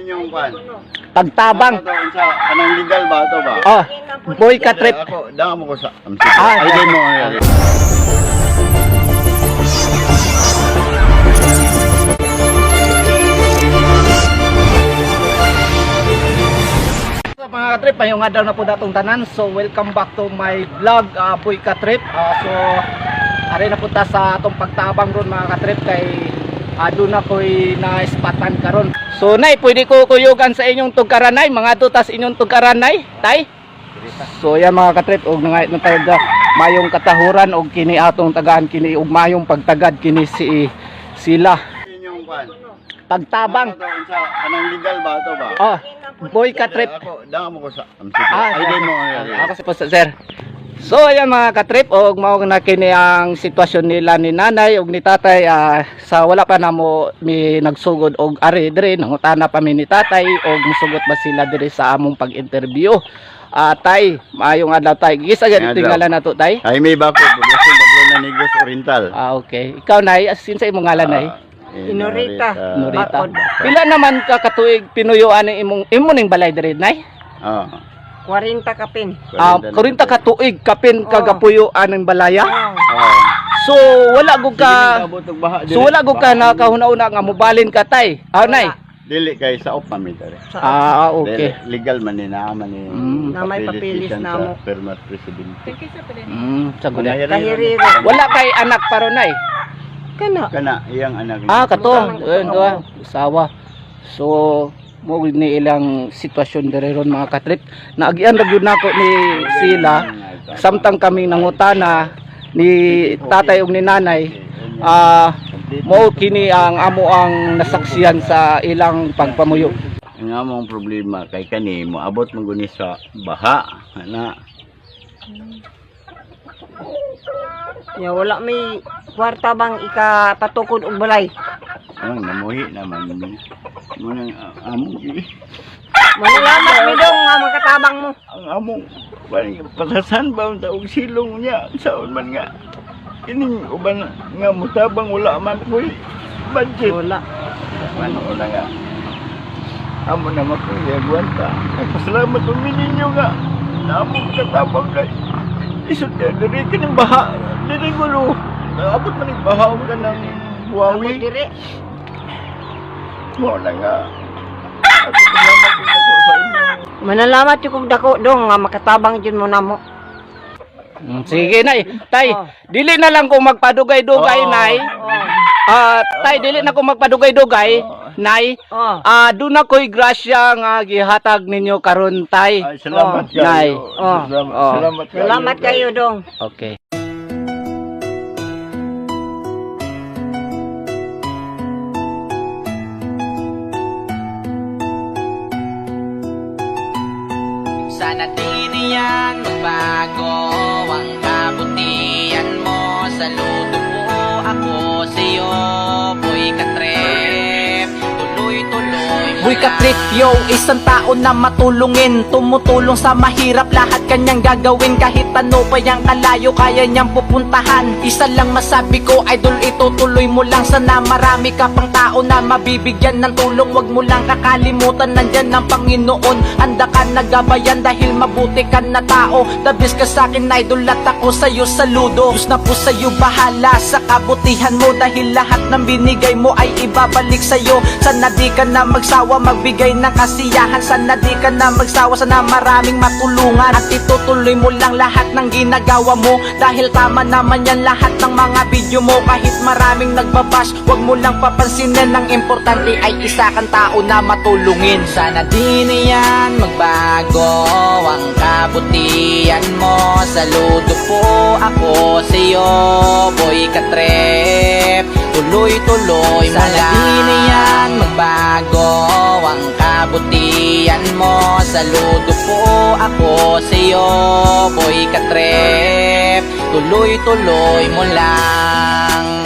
Inyong pan. Pagtabang. Anong legal ba ito ba? Oh, boy ka trip. Ako, dama mo ko sa... Ah, Ay, mo. Mga katrip, ngayong adlaw na po datong tanan. So welcome back to my vlog, Boy Katrip. So ari na punta sa atong pagtabang ron mga katrip kay doon na ko'y na-spatan karon. So nay, pwede ko kuyugan sa inyong tugkaranay, mga dutas inyong tugkaranay, tay. So yan mga katrip, og nangait na tayo mayong katahuran og kini atong tagaan kini og mayong pagtagad kini sila. Inyong pan. Pagtabang. Anong legal ba ito ba? Oh, boy katrip. Ako, dama mo ko sa... Ah, Ay, mo. ako si Post Sir. So ayan mga katrip, og mao na kini ang sitwasyon nila ni nanay og ni tatay. Sa wala pa na mo mi nagsugod og ari dire nangutana pa mi ni tatay og musugot ba sila dire sa among pag-interview. Tay, maayong adlaw tay. Gisa gid tingalan nato tay. Ay, may bako. Poblasyon Bablo na Negros Oriental. Okay. Ikaw nay, asin sa imong ngalan nay? Inorita. Norita. Pila naman ka katuig pinuyuan ni imong ning balay dire nay? 40 kapin. 40 ka tuig kapin kagapuyuan ng balaya. So wala gud ka nakahuna-una nga mobalin ka tay. Nay. Dili kay sa opami dere. Okay. Legal man ni na man ni. Na may papilis na mo. Permanent presidente. Saguna. Kahiriro. Wala kay anak paro nay. Kana iyang anak. Kato. Usawa. So mo ni ilang sitwasyon dire ron mga katrip. Naagian ra gyud nako ni sila samtang kami nangutana ni tatay ug ni nanay. Mo kini ang amo ang nasaksiyan sa ilang pagpamuyo. Ang among problema kay kani moabot man guni sa baha ana. Ya wala may kwarta bang ikapatukod og balay. Ang namuhi naman mo nang among Malalamat mi dong nga makatabang mo. ang among patasan ba ang taog silong niya saon man nga ining uban nga mutabang wala man koy budget Wala. ano na nga amo na makuyagwanta pasalamat ko ninyo nga na among katabang kay isod ya diri kining baha diri gulo abot man ning baha ka ng buhawi Dire. mo na nga ako salamat ko sa inyo. Manalamat yung kong dako dong nga makatabang jud mo namo. Sige nay. Tay, dili na lang ko magpadugay-dugay nay. Tay, dili na ko magpadugay-dugay nay. Doon na ko'y grasya nga gihatag ninyo karon tay. Ay, salamat Nay. kayo. Salamat kayo. Salamat kayo dong. Okay. Sana di niyan magbago ang kabutihan mo. Saludo po ako sa'yo, Boy Katrip. Tuloy-tuloy mo Boy Katrip, yo, isang tao na matulungin. Tumutulong sa mahirap, lahat kanyang gagawin. Kahit ano pa yang kalayo, kaya niyang pupuntahan. Isa lang masabi ko, idol, itutuloy mo lang. Sana marami ka pang tao na mabibigyan ng tulong. Wag mo lang kakalimutan, nandyan ang Panginoon. Handa ka nagabayan dahil mabuti ka na tao. Dabis ka sa'kin, idol, at ako sa'yo saludo. Diyos na po sa'yo bahala sa kabutihan mo. Dahil lahat ng binigay mo ay ibabalik sa'yo. Sana di ka na magsawa magbigay ng kasiyahan. Sana di ka na magsawa, sana maraming matulungan. At itutuloy mo lang lahat ng ginagawa mo. Dahil tama naman yan lahat ng mga video mo. Kahit maraming nagbabash, wag mo lang papansinin. Ang importante ay isa kang tao na matulungin. Sana di niyan magbago ang kabutihan mo. Saludo po ako sa'yo, Boy Katrip. Tuloy-tuloy mo lang. Sana di niyan magbago ang kabutihan mo. Saludo po ako sa'yo, Boy Katrip. Tuloy-tuloy mo lang.